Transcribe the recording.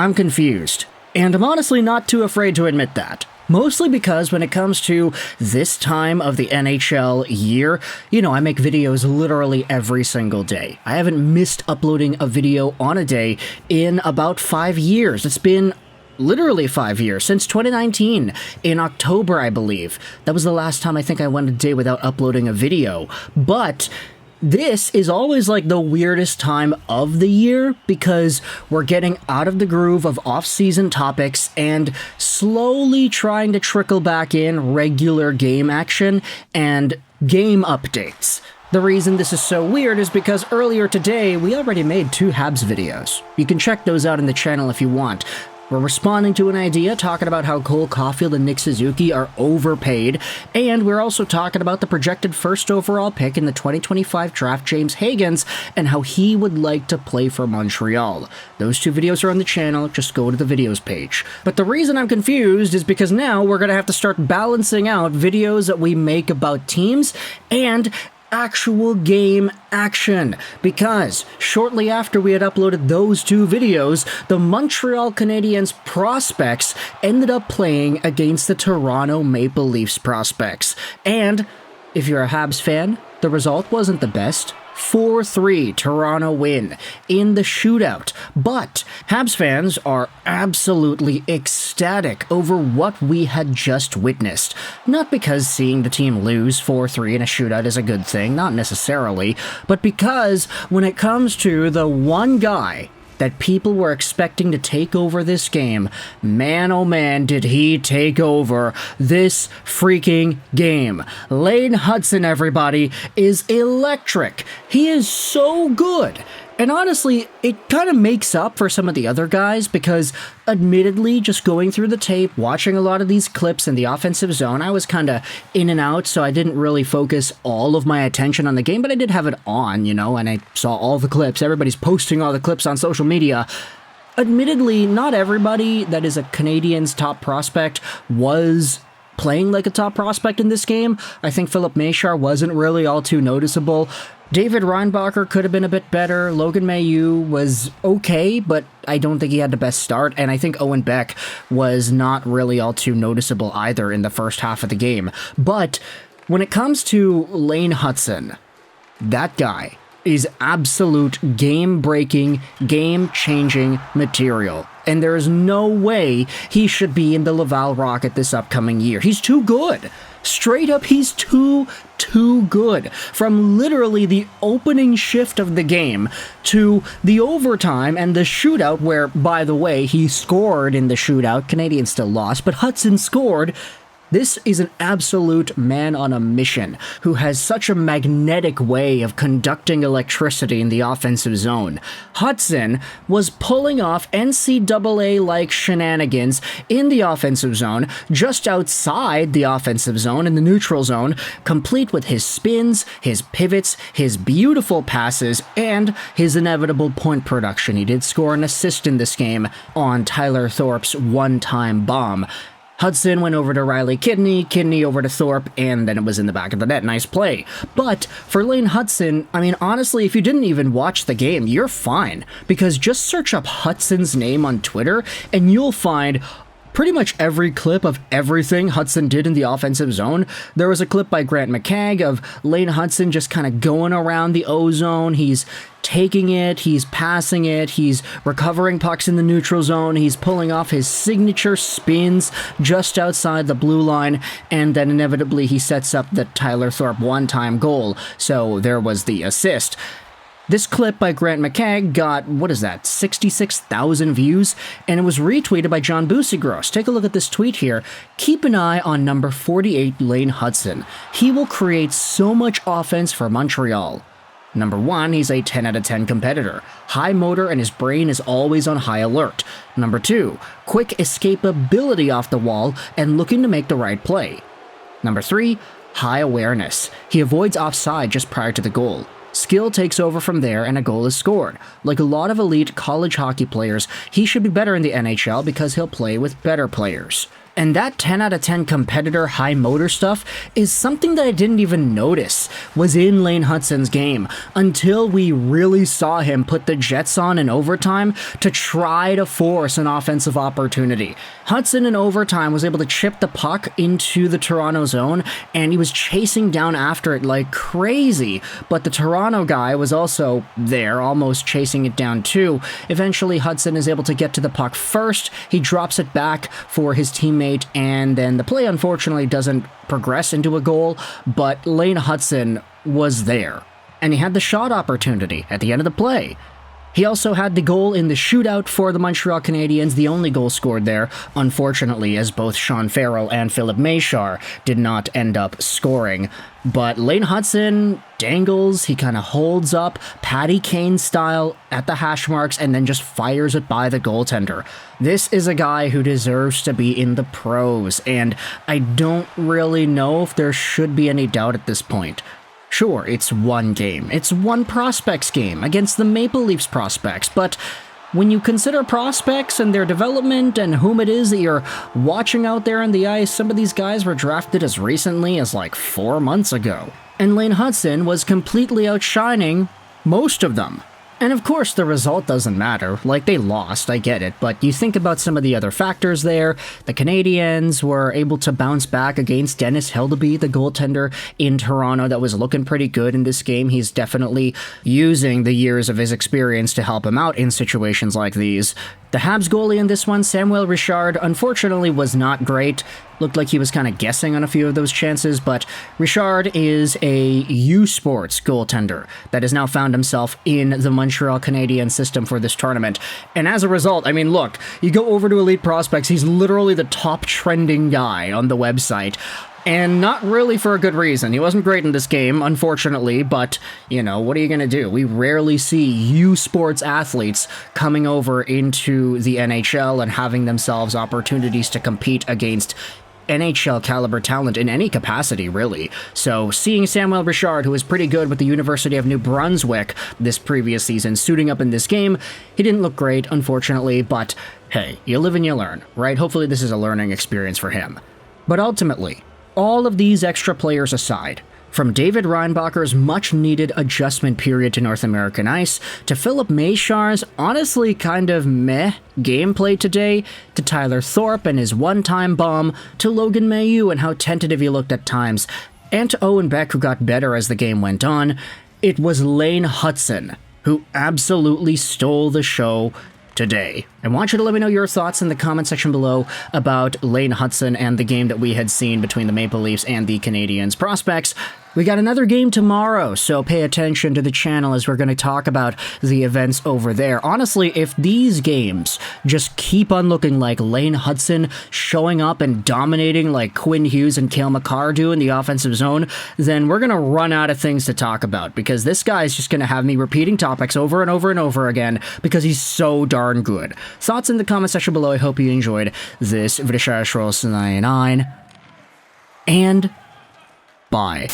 I'm confused. And I'm honestly not too afraid to admit that. Mostly because when it comes to this time of the NHL year, I make videos literally every single day. I haven't missed uploading a video on a day in about 5 years. It's been literally 5 years, since 2019, in October, I believe. That was the last time I think I went a day without uploading a video. But this is always like the weirdest time of the year because we're getting out of the groove of off-season topics and slowly trying to trickle back in regular game action and game updates. The reason this is so weird is because earlier today, we already made 2 Habs videos. You can check those out in the channel if you want. We're responding to an idea talking about how Cole Caulfield and Nick Suzuki are overpaid, and we're also talking about the projected first overall pick in the 2025 draft, James Hagens, and how he would like to play for Montreal. Those 2 videos are on the channel, just go to the videos page. But the reason I'm confused is because now we're gonna have to start balancing out videos that we make about teams and actual game action, because shortly after we had uploaded those 2 videos, the Montreal Canadiens prospects ended up playing against the Toronto Maple Leafs prospects. And if you're a Habs fan, the result wasn't the best. 4-3 Toronto win in the shootout. But Habs fans are absolutely ecstatic over what we had just witnessed. Not because seeing the team lose 4-3 in a shootout is a good thing, not necessarily, but because when it comes to the one guy that people were expecting to take over this game, man oh man did he take over this freaking game. Lane Hutson, everybody, is electric. He is so good. And honestly, it kind of makes up for some of the other guys because, admittedly, just going through the tape, watching a lot of these clips in the offensive zone, I was kind of in and out, so I didn't really focus all of my attention on the game, but I did have it on, and I saw all the clips. Everybody's posting all the clips on social media. Admittedly, not everybody that is a Canadiens top prospect was playing like a top prospect in this game. I think Philip Machar wasn't really all too noticeable. David Reinbacher could have been a bit better. Logan Mailloux was okay, but I don't think he had the best start. And I think Owen Beck was not really all too noticeable either in the first half of the game. But when it comes to Lane Hutson, that guy is absolute game-breaking, game-changing material. And there is no way he should be in the Laval Rocket this upcoming year. He's too good. Straight up, he's too good. From literally the opening shift of the game to the overtime and the shootout where, by the way, he scored in the shootout. Canadiens still lost, but Hutson scored. This is an absolute man on a mission who has such a magnetic way of conducting electricity in the offensive zone. Hutson was pulling off NCAA-like shenanigans in the offensive zone, just outside the offensive zone, in the neutral zone, complete with his spins, his pivots, his beautiful passes, and his inevitable point production. He did score an assist in this game on Tyler Thorpe's one-time bomb. Hutson went over to Riley Kidney over to Thorpe, and then it was in the back of the net. Nice play. But for Lane Hutson, I mean, honestly, if you didn't even watch the game, you're fine. Because just search up Hutson's name on Twitter, and you'll find pretty much every clip of everything Hutson did in the offensive zone. There was a clip by Grant McCagg of Lane Hutson just kind of going around the O-zone. He's taking it, he's passing it, he's recovering pucks in the neutral zone, he's pulling off his signature spins just outside the blue line, and then inevitably he sets up the Tyler Thorpe one-time goal. So there was the assist. This clip by Grant McCagg got, 66,000 views, and it was retweeted by John Busigros. Take a look at this tweet here. Keep an eye on number 48, Lane Hutson. He will create so much offense for Montreal. Number 1, he's a 10 out of 10 competitor. High motor and his brain is always on high alert. Number 2, quick escapability off the wall and looking to make the right play. Number 3, high awareness. He avoids offside just prior to the goal. Skill takes over from there and a goal is scored. Like a lot of elite college hockey players, he should be better in the NHL because he'll play with better players. And that 10 out of 10 competitor high motor stuff is something that I didn't even notice was in Lane Hutson's game until we really saw him put the Jets on in overtime to try to force an offensive opportunity. Hutson in overtime was able to chip the puck into the Toronto zone, and he was chasing down after it like crazy, but the Toronto guy was also there, almost chasing it down too. Eventually, Hutson is able to get to the puck first. He drops it back for his teammate, and then the play unfortunately doesn't progress into a goal, but Lane Hutson was there, and he had the shot opportunity at the end of the play. He also had the goal in the shootout for the Montreal Canadiens, the only goal scored there, unfortunately, as both Sean Farrell and Philip Meshar did not end up scoring. But Lane Hutson dangles, he kind of holds up, Patty Kane style, at the hash marks, and then just fires it by the goaltender. This is a guy who deserves to be in the pros, and I don't really know if there should be any doubt at this point. Sure, it's one game. It's one prospects game against the Maple Leafs prospects, but when you consider prospects and their development and whom it is that you're watching out there on the ice, some of these guys were drafted as recently as like 4 months ago. And Lane Hutson was completely outshining most of them. And of course, the result doesn't matter. Like, they lost, I get it, but you think about some of the other factors there. The Canadiens were able to bounce back against Dennis Hildeby, the goaltender in Toronto that was looking pretty good in this game. He's definitely using the years of his experience to help him out in situations like these. The Habs goalie in this one, Samuel Richard, unfortunately was not great. Looked like he was kind of guessing on a few of those chances, but Richard is a U Sports goaltender that has now found himself in the Montreal Canadiens system for this tournament. And as a result, I mean, look, you go over to Elite Prospects, he's literally the top trending guy on the website. And not really for a good reason. He wasn't great in this game, unfortunately, but, you know, what are you going to do? We rarely see U Sports athletes coming over into the NHL and having themselves opportunities to compete against NHL caliber talent in any capacity, really. So seeing Samuel Richard, who was pretty good with the University of New Brunswick this previous season, suiting up in this game, he didn't look great, unfortunately, but hey, you live and you learn, right? Hopefully this is a learning experience for him. But ultimately, all of these extra players aside, from David Reinbacher's much-needed adjustment period to North American ice, to Philip Meshar's honestly kind of meh gameplay today, to Tyler Thorpe and his one-time bomb, to Logan Mailloux and how tentative he looked at times, and to Owen Beck, who got better as the game went on, it was Lane Hutson who absolutely stole the show today. I want you to let me know your thoughts in the comment section below about Lane Hutson and the game that we had seen between the Maple Leafs and the Canadiens prospects. We got another game tomorrow, so pay attention to the channel as we're going to talk about the events over there. Honestly, if these games just keep on looking like Lane Hutson showing up and dominating like Quinn Hughes and Cale Makar do in the offensive zone, then we're going to run out of things to talk about, because this guy is just going to have me repeating topics over and over and over again because he's so darn good. Thoughts in the comment section below. I hope you enjoyed this video. And bye.